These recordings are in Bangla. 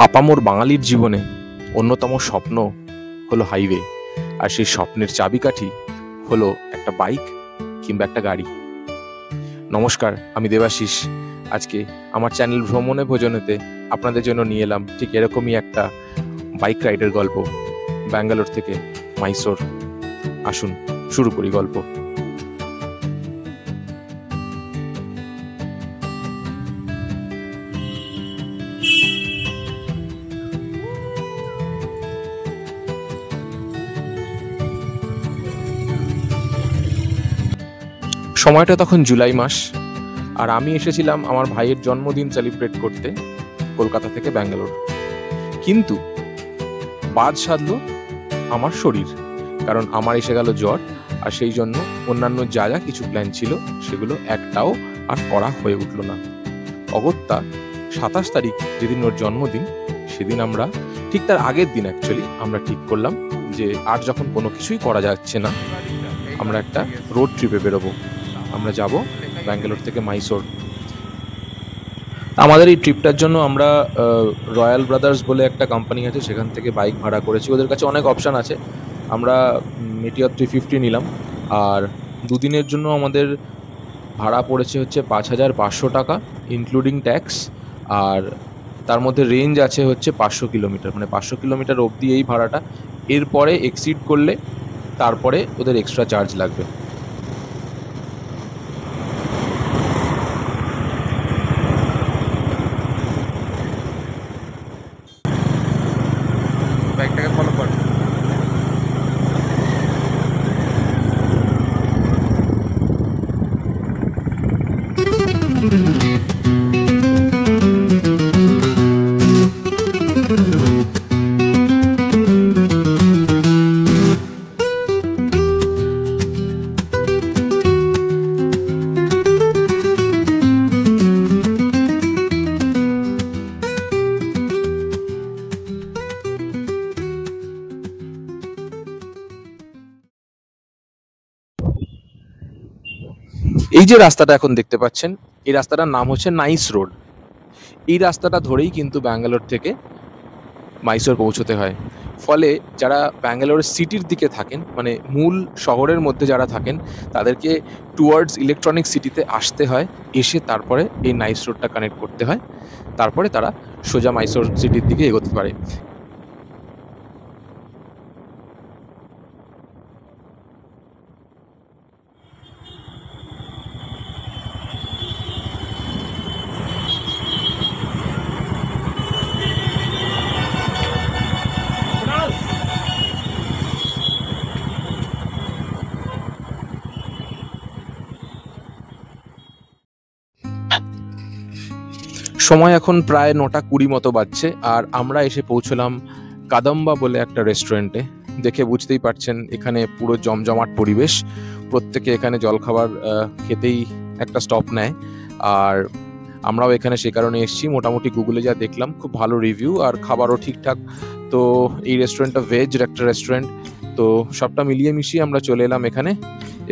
আপামর বাঙালির জীবনে অন্যতম স্বপ্ন হলো হাইওয়ে, আর সেই স্বপ্নের চাবিকাঠি হলো একটা বাইক কিংবা একটা গাড়ি। নমস্কার, আমি দেবাশিস। আজকে আমার চ্যানেল ভ্রমণে ভোজনেতে আপনাদের জন্য নিয়ে এলাম ঠিক এরকমই একটা বাইক রাইডের গল্প, ব্যাঙ্গালোর থেকে মাইসোর। আসুন শুরু করি গল্প। সময়টা তখন জুলাই মাস, আর আমি এসেছিলাম আমার ভাইয়ের জন্মদিন সেলিব্রেট করতে কলকাতা থেকে ব্যাঙ্গালোর। কিন্তু বাদ সাধলো আমার শরীর, কারণ আমার এসে গেল জ্বর, আর সেই জন্য অন্যান্য যা যা কিছু প্ল্যান ছিল সেগুলো একটাও আর করা হয়ে উঠল না। অগত্যা 27 তারিখ, যেদিন ওর জন্মদিন, সেদিন আমরা ঠিক তার আগের দিন অ্যাকচুয়ালি আমরা ঠিক করলাম যে আর যখন কোনো কিছুই করা যাচ্ছে না, আমরা একটা রোড ট্রিপে বেরোবো। আমরা যাব ব্যাঙ্গালোর থেকে মাইসোর। আমাদের এই ট্রিপটার জন্য আমরা রয়্যাল ব্রাদার্স বলে একটা কোম্পানি আছে, সেখান থেকে বাইক ভাড়া করেছি। ওদের কাছে অনেক অপশান আছে। আমরা মেটিওর 350 নিলাম, আর দুদিনের জন্য আমাদের ভাড়া পড়েছে হচ্ছে 5,500 টাকা ইনক্লুডিং ট্যাক্স। আর তার মধ্যে রেঞ্জ আছে হচ্ছে 500 কিলোমিটার, মানে 500 কিলোমিটার অবধি এই ভাড়াটা। এরপরে এক্সিড করলে তারপরে ওদের এক্সট্রা চার্জ লাগবে। বাইকটাকে ফলো কর। এই যে রাস্তাটা এখন দেখতে পাচ্ছেন, এই রাস্তাটার নাম হচ্ছে নাইস রোড। এই রাস্তাটা ধরেই কিন্তু ব্যাঙ্গালোর থেকে মাইসোর পৌঁছতে হয়। ফলে যারা ব্যাঙ্গালোরের সিটির দিকে থাকেন, মানে মূল শহরের মধ্যে যারা থাকেন, তাদেরকে টুয়ার্ডস ইলেকট্রনিক সিটিতে আসতে হয়, এসে তারপরে এই নাইস রোডটা কানেক্ট করতে হয়, তারপরে তারা সোজা মাইসোর সিটির দিকে এগোতে পারে। সময় এখন প্রায় 9:20 মতো বাজছে, আর আমরা এসে পৌঁছলাম কাদম্বা বলে একটা রেস্টুরেন্টে। দেখে বুঝতেই পারছেন এখানে পুরো জমজমাট পরিবেশ। প্রত্যেকে এখানে জলখাবার খেতেই একটা স্টপ নেয়, আর আমরাও এখানে সে কারণে এসেছি। মোটামুটি গুগলে যা দেখলাম, খুব ভালো রিভিউ, আর খাবারও ঠিকঠাক। তো এই রেস্টুরেন্টটা ভেজ একটা রেস্টুরেন্ট। তো সবটা মিলিয়ে মিশিয়ে আমরা চলে এলাম এখানে।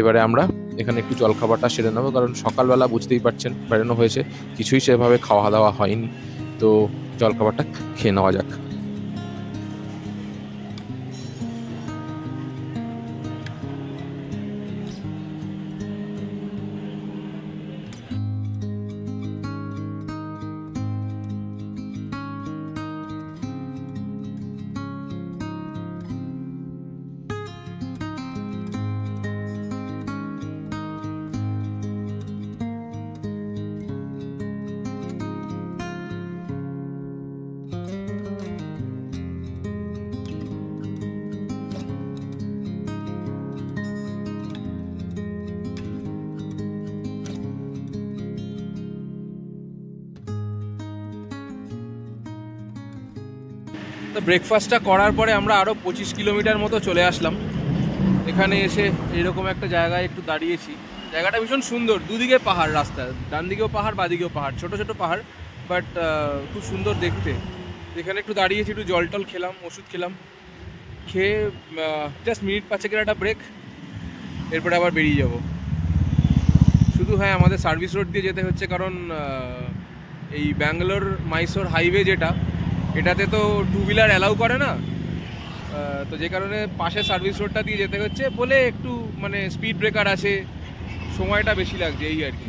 এবারে আমরা এখানে একটু জলখাবারটা সেরে নেবো, কারণ সকালবেলা বুঝতেই পারছেন বেরোনো হয়েছে, কিছুই সেভাবে খাওয়া দাওয়া হয়নি। তো জলখাবারটা খেয়ে নেওয়া যাক। তো ব্রেকফাস্টটা করার পরে আমরা আরও 25 কিলোমিটার মতো চলে আসলাম। এখানে এসে এরকম একটা জায়গায় একটু দাঁড়িয়েছি। জায়গাটা ভীষণ সুন্দর, দুদিকে পাহাড়, রাস্তা ডান দিকেও পাহাড়, বাদিকেও পাহাড়, ছোট ছোট পাহাড়, বাট খুব সুন্দর দেখতে। এখানে একটু দাঁড়িয়েছি, একটু জল টল খেলাম, ওষুধ খেলাম, খেয়ে জাস্ট মিনিট 5-6 একটা ব্রেক, এরপরে আবার বেরিয়ে যাব। শুধু হ্যাঁ, আমাদের সার্ভিস রোড দিয়ে যেতে হচ্ছে, কারণ এই ব্যাঙ্গালোর মাইসোর হাইওয়ে যেটা, এটাতে তো টু হুইলার অ্যালাউ করে না, তো যে কারণে পাশে সার্ভিস রোডটা দিয়ে যেতে হচ্ছে বলে একটু মানে স্পিড ব্রেকার আছে, সময়টা বেশি লাগছে এই আর কি।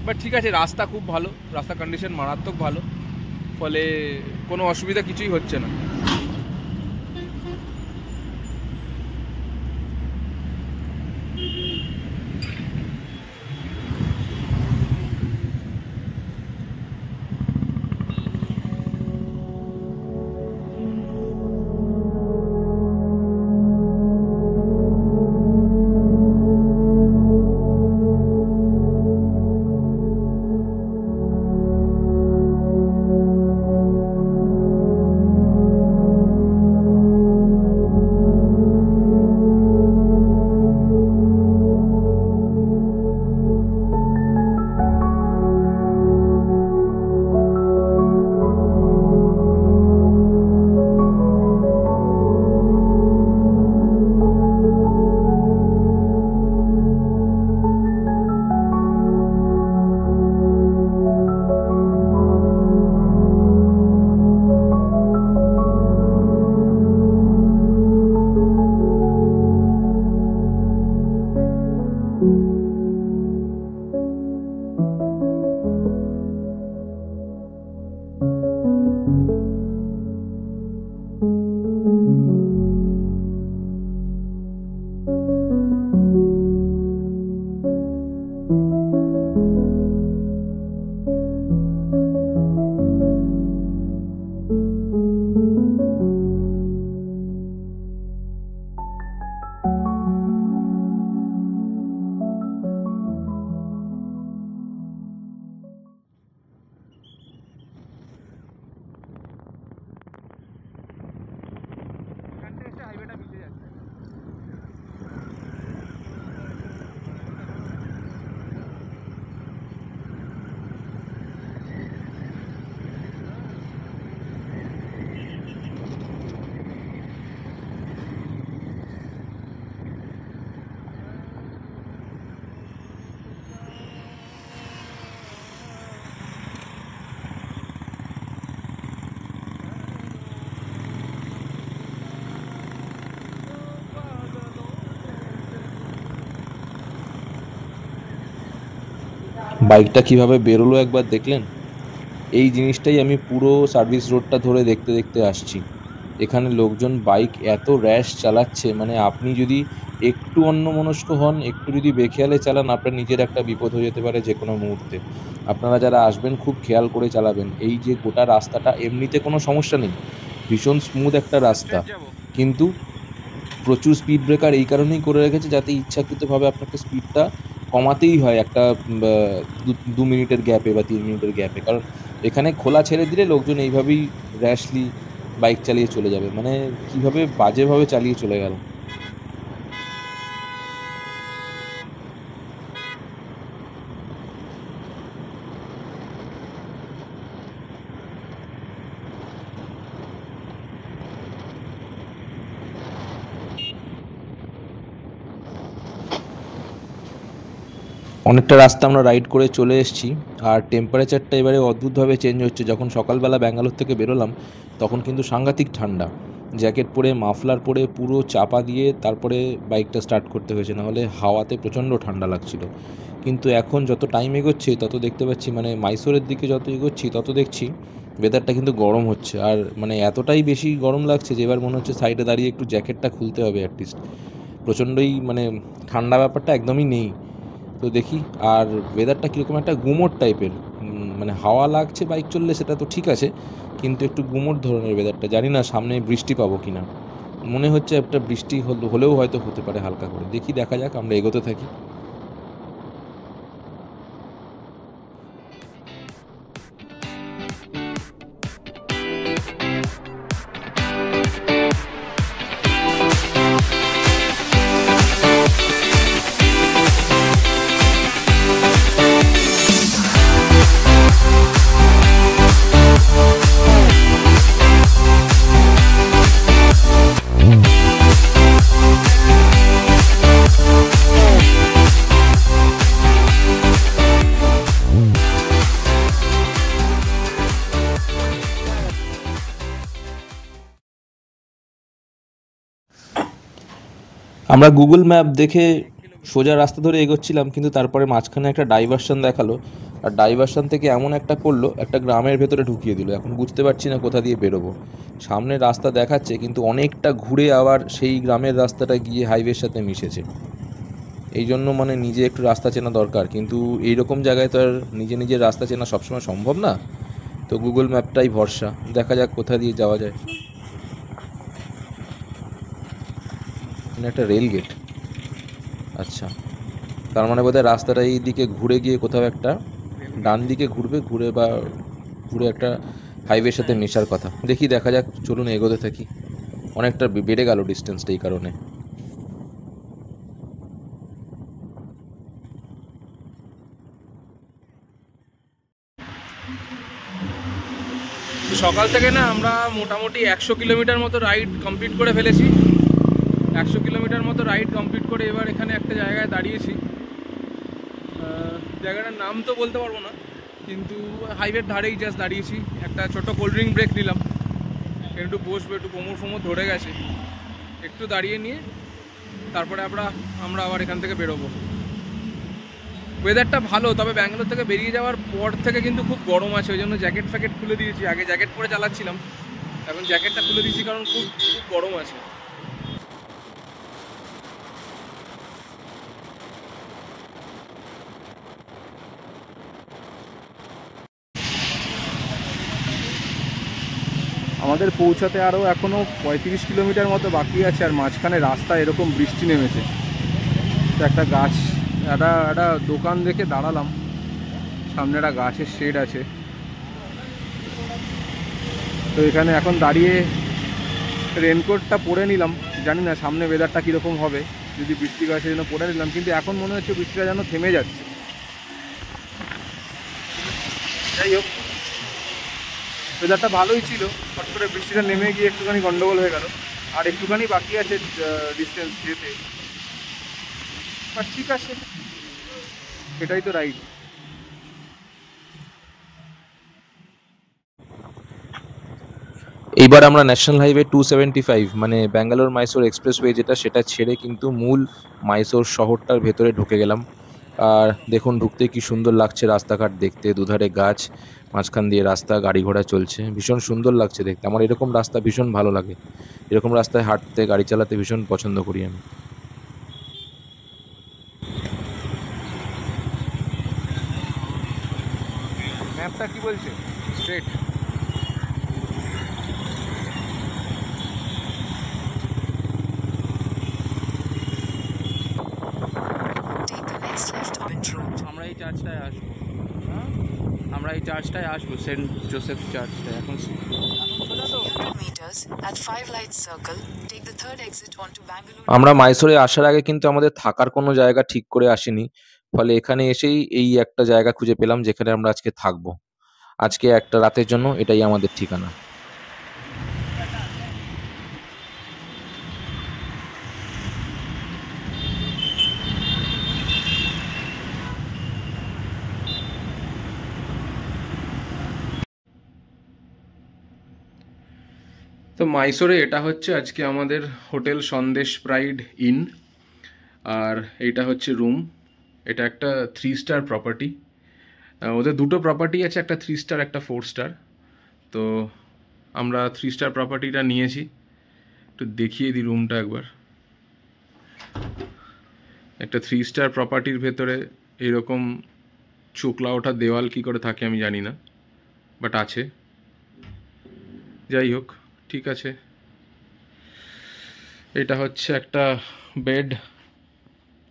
বাট ঠিক আছে, রাস্তা খুব ভালো, রাস্তা কন্ডিশন মারাত্মক ভালো, ফলে কোনো অসুবিধা কিছুই হচ্ছে না। বাইকটা কিভাবে বেরোলো একবার দেখলেন? এই জিনিসটাই আমি পুরো সার্ভিস রোডটা ধরে দেখতে দেখতে আসছি। এখানে লোকজন বাইক এত র্যাশ চালাচ্ছে, মানে আপনি যদি একটু অন্যমনস্ক হন, একটু যদি বেখেয়ালে চালান, আপনার নিজের একটা বিপদ হয়ে যেতে পারে যে কোনো মুহূর্তে। আপনারা যারা আসবেন খুব খেয়াল করে চালাবেন। এই যে গোটা রাস্তাটা এমনিতে কোনো সমস্যা নেই, ভীষণ স্মুথ একটা রাস্তা, কিন্তু প্রচুর স্পিড ব্রেকার এই কারণেই করে রেখেছে যাতে ইচ্ছাকৃতভাবে আপনাকে স্পিডটা কমাতেই হয় একটা 2 মিনিটের গ্যাপে বা 3 মিনিটের গ্যাপে। কারণ এখানে খোলা ছেড়ে দিলে লোকজন এইভাবেই র্যাশলি বাইক চালিয়ে চলে যাবে, মানে কীভাবে বাজেভাবে চালিয়ে চলে গেল। অনেকটা রাস্তা আমরা রাইড করে চলে এসেছি, আর টেম্পারেচারটা এবারে অদ্ভুতভাবে চেঞ্জ হচ্ছে। যখন সকালবেলা ব্যাঙ্গালোর থেকে বেরোলাম তখন কিন্তু সাংঘাতিক ঠান্ডা, জ্যাকেট পরে মাফলার পরে পুরো চাপা দিয়ে তারপরে বাইকটা স্টার্ট করতে হয়েছে, নাহলে হাওয়াতে প্রচণ্ড ঠান্ডা লাগছিল। কিন্তু এখন যত টাইম এগোচ্ছে তত দেখতে পাচ্ছি, মানে মাইসোরের দিকে যত এগোচ্ছি তত দেখছি ওয়েদারটা কিন্তু গরম হচ্ছে, আর মানে এতটাই বেশি গরম লাগছে যে এবার মনে হচ্ছে সাইডে দাঁড়িয়ে একটু জ্যাকেটটা খুলতে হবে অ্যাটলিস্ট। প্রচণ্ডই মানে ঠান্ডা ব্যাপারটা একদমই নেই। তো দেখি, আর ওয়েদারটা কীরকম একটা গুমোট টাইপের, মানে হাওয়া লাগছে বাইক চললে সেটা তো ঠিক আছে, কিন্তু একটু গুমোট ধরনের ওয়েদারটা। জানি না সামনে বৃষ্টি পাবো কি না, মনে হচ্ছে একটা বৃষ্টি হলেও হয়তো হতে পারে হালকা করে। দেখি, দেখা যাক, আমরা এগোতে থাকি। আমরা গুগল ম্যাপ দেখে সোজা রাস্তা ধরে এগোচ্ছিলাম, কিন্তু তারপরে মাঝখানে একটা ডাইভারশন দেখালো। আর ডাইভারশন থেকে এমন একটা করলো, একটা গ্রামের ভেতরে ঢুকিয়ে দিল। এখন বুঝতে পারছি না কোথা দিয়ে বেরোবো। সামনে রাস্তা দেখাচ্ছে, কিন্তু অনেকটা ঘুরে আবার সেই গ্রামের রাস্তাটা গিয়ে হাইওয়ের সাথে মিশেছে। এই জন্য মানে নিজে একটু রাস্তা চেনা দরকার, কিন্তু এইরকম জায়গায় তো আর নিজের রাস্তা চেনা সবসময় সম্ভব না। তো গুগল ম্যাপটাই ভরসা, দেখা যাক কোথা দিয়ে যাওয়া যায়। এখানে একটা রেল গেট, আচ্ছা, তার মানে বোধহয় রাস্তাটা এই দিকে ঘুরে গিয়ে কোথাও একটা ডান দিকে ঘুরবে, ঘুরে একটা হাইওয়ের সাথে মেশার কথা। দেখি, দেখা যাক, চলুন এগোতে থাকি। অনেকটা বেড়ে গেল ডিস্টেন্সটা এই কারণে। সকাল থেকে না আমরা মোটামুটি 100 কিলোমিটার মতো রাইড কমপ্লিট করে ফেলেছি। 100 কিলোমিটার মতো রাইড কমপ্লিট করে এবার এখানে একটা জায়গায় দাঁড়িয়েছি। জায়গাটার নাম তো বলতে পারবো না, কিন্তু হাইওয়ের ধারেই জাস্ট দাঁড়িয়েছি। একটা ছোট কোল্ড ড্রিঙ্ক ব্রেক নিলাম, একটু বসবো, একটু কোমর ধরে গেছে, একটু দাঁড়িয়ে নিয়ে তারপরে আমরা আবার এখান থেকে বেরোবো। ওয়েদারটা ভালো, তবে ব্যাঙ্গালোর থেকে বেরিয়ে যাওয়ার পর থেকে কিন্তু খুব গরম আছে, ওই জন্য জ্যাকেট ফ্যাকেট খুলে দিয়েছি। আগে জ্যাকেট পরে চালাচ্ছিলাম, এখন জ্যাকেটটা খুলে দিয়েছি কারণ খুব খুব গরম আছে। আমাদের পৌঁছাতে আরও এখনও 35 কিলোমিটার মতো বাকি আছে, আর মাঝখানে রাস্তা এরকম বৃষ্টি নেমেছে। তো একটা দোকান দেখে দাঁড়ালাম, সামনে একটা গাছের শেড আছে। তো এখানে এখন দাঁড়িয়ে রেনকোটটা পরে নিলাম, জানি না সামনে ওয়েদারটা কীরকম হবে। যদি বৃষ্টি হয় সেই জন্য পরে নিলাম, কিন্তু এখন মনে হচ্ছে বৃষ্টিটা যেন থেমে যাচ্ছে। যাই হোক, ওয়েদারটা ভালোই ছিল, হট করে বৃষ্টিটা নেমে গিয়ে একটুখানি গন্ডগোল হয়ে গেল। আর একটুখানি বাকি আছে ডিস্টেন্স যেতে, আর ঠিক আছে, এটাই তো রাইড। এইবার আমরা ন্যাশনাল হাইওয়ে 275 মানে ব্যাঙ্গালোর মাইসোর এক্সপ্রেসওয়ে যেটা, সেটা ছেড়ে কিন্তু মূল মাইসোর শহরটার ভেতরে ঢুকে গেলাম। আর দেখুন, ঢুকতে কি সুন্দর লাগছে রাস্তাঘাট দেখতে, দুধারে গাছ, মাঝখান দিয়ে রাস্তা, গাড়ি ঘোড়া চলছে, ভীষণ সুন্দর লাগছে দেখতে। আমার এরকম রাস্তা ভীষণ ভালো লাগে, এরকম রাস্তায় হাঁটতে, গাড়ি চালাতে ভীষণ পছন্দ করি আমি। ম্যাপটা কি বলছে? স্ট্রেট। আমরা এই চার্চটায় আসবো, সেন্ট জোসেফ চার্চটায়। এখন আমরা মাইসোরে আসার আগে কিন্তু আমাদের থাকার কোনো জায়গা ঠিক করে আসিনি, ফলে এখানে এসেই এই একটা জায়গা খুঁজে পেলাম যেখানে আমরা আজকে থাকবো। আজকে একটা রাতের জন্য এটাই আমাদের ঠিকানা। তো মাইসোরে এটা হচ্ছে আজকে আমাদের হোটেল সন্দেশ প্রাইড ইন, আর এইটা হচ্ছে রুম। এটা একটা 3 স্টার প্রপার্টি। ওদের দুটো প্রপার্টি আছে, একটা 3 স্টার, একটা 4 স্টার। তো আমরা 3 স্টার প্রপার্টিটা নিয়েছি। একটু দেখিয়ে দিই রুমটা একবার। একটা 3 স্টার প্রপার্টির ভেতরে এরকম চোখলা ওঠা দেওয়াল কী করে থাকে আমি জানি না, বাট আছে। যাই হোক, ঠিক আছে। এটা হচ্ছে একটা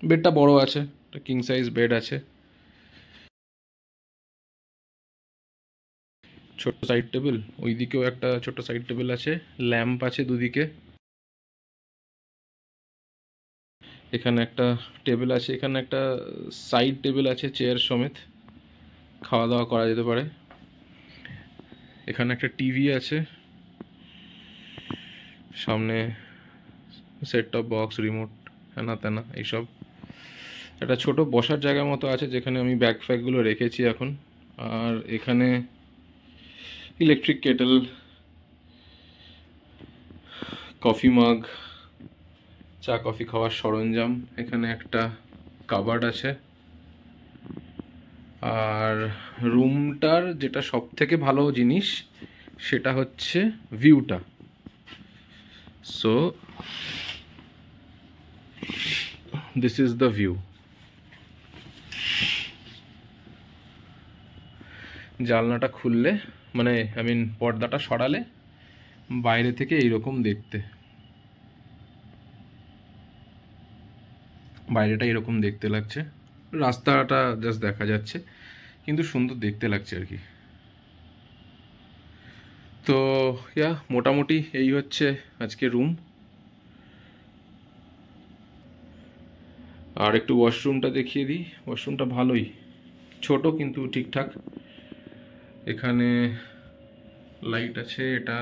বেডটা বড় আছে, একটা কিং সাইজ বেড আছে। ছোট সাইড টেবিল, ওইদিকেও একটা ছোট সাইড টেবিল আছে, ল্যাম্প আছে দুদিকে। এখানে একটা টেবিল আছে, এখানে একটা সাইড টেবিল আছে চেয়ার সমেত, খাওয়া দাওয়া করা যেতে পারে। এখানে একটা টিভি আছে, সামনে সেট টপ বক্স, রিমোট, হ্যানা ত্যানা এইসব। একটা ছোট বসার জায়গার মতো আছে যেখানে আমি ব্যাগ ফ্যাগগুলো রেখেছি এখন। আর এখানে ইলেকট্রিক কেটেল, কফি মাগ, চা কফি খাওয়ার সরঞ্জাম, এখানে একটা কাবার্ড আছে। আর রুমটার যেটা সব থেকে ভালো জিনিস সেটা হচ্ছে ভিউটা। So this is the view. জানলাটা খুললে মানে পর্দাটা সরালে বাইরে থেকে এইরকম দেখতে, বাইরেটা এরকম দেখতে লাগছে, রাস্তাটা জাস্ট দেখা যাচ্ছে, কিন্তু সুন্দর দেখতে লাগছে আর কি। তো মোটামুটি এই হচ্ছে আজকে রুম। আর একটু ওয়াশরুমটা দেখিয়ে দিই। ওয়াশরুমটা ভালোই, ছোট কিন্তু ঠিকঠাক। এখানে লাইট আছে, এটা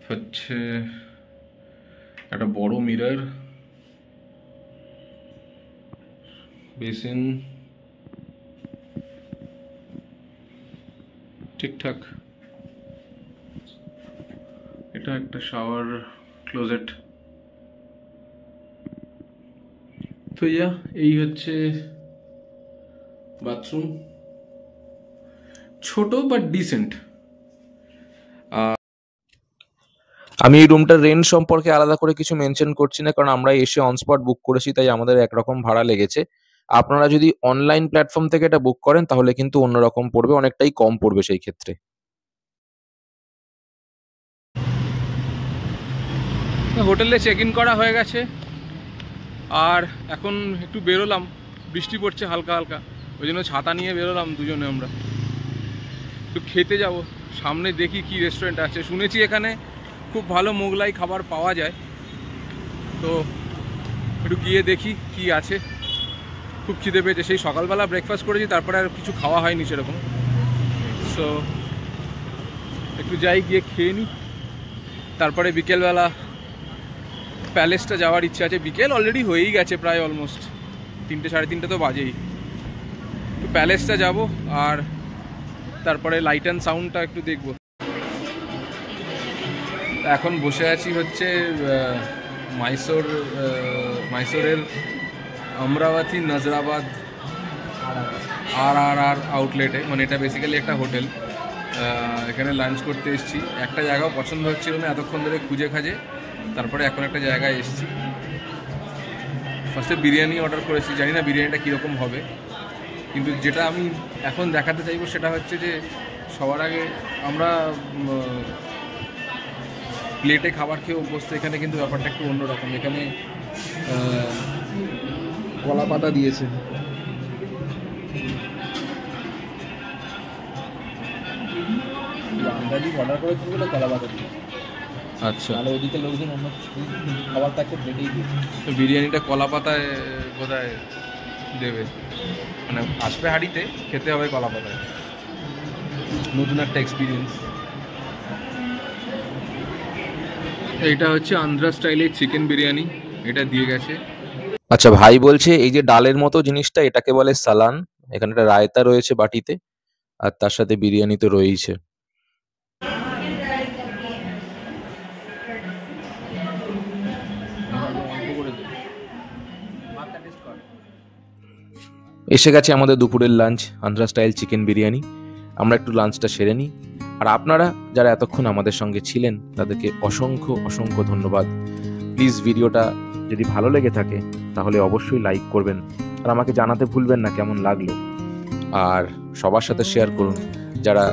হচ্ছে একটা বড় মিরর, বেসিন ঠিকঠাক। এটা একটা শাওয়ার ক্লোজেট। তো এই হচ্ছে বাথরুম, ছোট বাট ডিসেন্ট। আমি এই রুমটার রেন্ট সম্পর্কে আলাদা করে কিছু মেনশন করছি না, কারণ আমরা এসে অনস্পট বুক করেছি, তাই আমাদের একরকম ভাড়া লেগেছে। আপনারা যদি অনলাইন প্ল্যাটফর্ম থেকে এটা বুক করেন তাহলে কিন্তু অন্যরকম পড়বে, অনেকটাই কম পড়বে সেই ক্ষেত্রে। হোটেলে চেক ইন করা হয়ে গেছে, আর এখন একটু বেরোলাম, বৃষ্টি পড়ছে হালকা হালকা, ওই জন্য ছাতা নিয়ে বেরোলাম দুজনে। আমরা একটু খেতে যাব, সামনে দেখি কি রেস্টুরেন্ট আছে। শুনেছি এখানে খুব ভালো মোগলাই খাবার পাওয়া যায়, তো একটু গিয়ে দেখি কি আছে। খুব খিদে পেয়েছে, সেই সকালবেলা ব্রেকফাস্ট করেছি, তারপরে আর কিছু খাওয়া হয়নি সেরকম। সো একটু যাই, গিয়ে খেয়ে নিই, তারপরে বিকেলবেলা প্যালেসটা যাওয়ার ইচ্ছা আছে। বিকেল অলরেডি হয়েই গেছে, প্রায় অলমোস্ট 3টে সাড়ে 3টে তো বাজেই। একটু প্যালেসটা যাব, আর তারপরে লাইট অ্যান্ড সাউন্ডটা একটু দেখব। এখন বসে আছি হচ্ছে মাইসোরের আমরাবতী নজরাবাদ আর আউটলেটে। মানে এটা বেসিক্যালি একটা হোটেল, এখানে লাঞ্চ করতে এসেছি। একটা জায়গাও পছন্দ হচ্ছিল না এতক্ষণ ধরে খুঁজে খাজে, তারপরে এখন একটা জায়গায় এসেছি। ফার্স্টে বিরিয়ানি অর্ডার করেছি, জানি না বিরিয়ানিটা কীরকম হবে, কিন্তু যেটা আমি এখন দেখাতে চাইবো সেটা হচ্ছে যে সবার আগে আমরা প্লেটে খাবার খেয়ে অভ্যস্ত, এখানে কিন্তু ব্যাপারটা একটু অন্যরকম। এখানে কলা পাতা দিয়েছে, অর্ডার করেছি বলে কলা পাতা দিয়েছে। আচ্ছা, তাহলে ওদিকে লোকজন অন্য খাবার কাছে প্লেটেই দিয়েছে। তো বিরিয়ানিটা কলা পাতায় বোধহয় দেবে, মানে আসবে হাঁড়িতে, খেতে হবে কলা পাতায়। নতুন একটা এক্সপিরিয়েন্স। এইটা হচ্ছে আন্ধ্রা স্টাইলের চিকেন বিরিয়ানি, এটা দিয়ে গেছে। আচ্ছা, ভাই বলছে এই যে ডালের মতো জিনিসটা, এটাকে বলে সালান। এখানে একটা রায়তা রয়েছে বাটিতে, আর তার সাথে বিরিয়ানি তো রয়েইছে। এসে গেছে আমাদের দুপুরের lunch, Andhra style chicken biryani. আমরা একটু লাঞ্চটা সেরে নিই। আর আপনারা যারা এতক্ষণ আমাদের সঙ্গে ছিলেন তাদেরকে অসংখ্য অসংখ্য ধন্যবাদ। প্লিজ ভিডিওটা যদি ভালো লেগে থাকে তাহলে অবশ্যই লাইক করবেন, আর আমাকে জানাতে ভুলবেন না কেমন লাগলো। আর সবার সাথে শেয়ার করুন যারা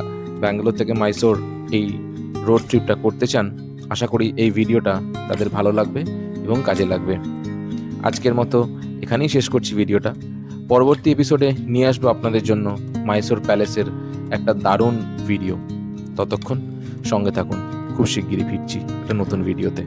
ব্যাঙ্গালোর থেকে মাইসোর এই রোড ট্রিপটা করতে চান। আশা করি এই ভিডিওটা তাদের ভালো লাগবে এবং কাজে লাগবে। আজকের মতো এখানেই শেষ করছি ভিডিওটা। পরবর্তী এপিসোডে নিয়ে আসবো আপনাদের জন্য মাইসোর প্যালেসের একটা দারুণ ভিডিও। ততক্ষণ সঙ্গে থাকুন, খুব শিগগিরই ফিরছি একটা নতুন ভিডিওতে।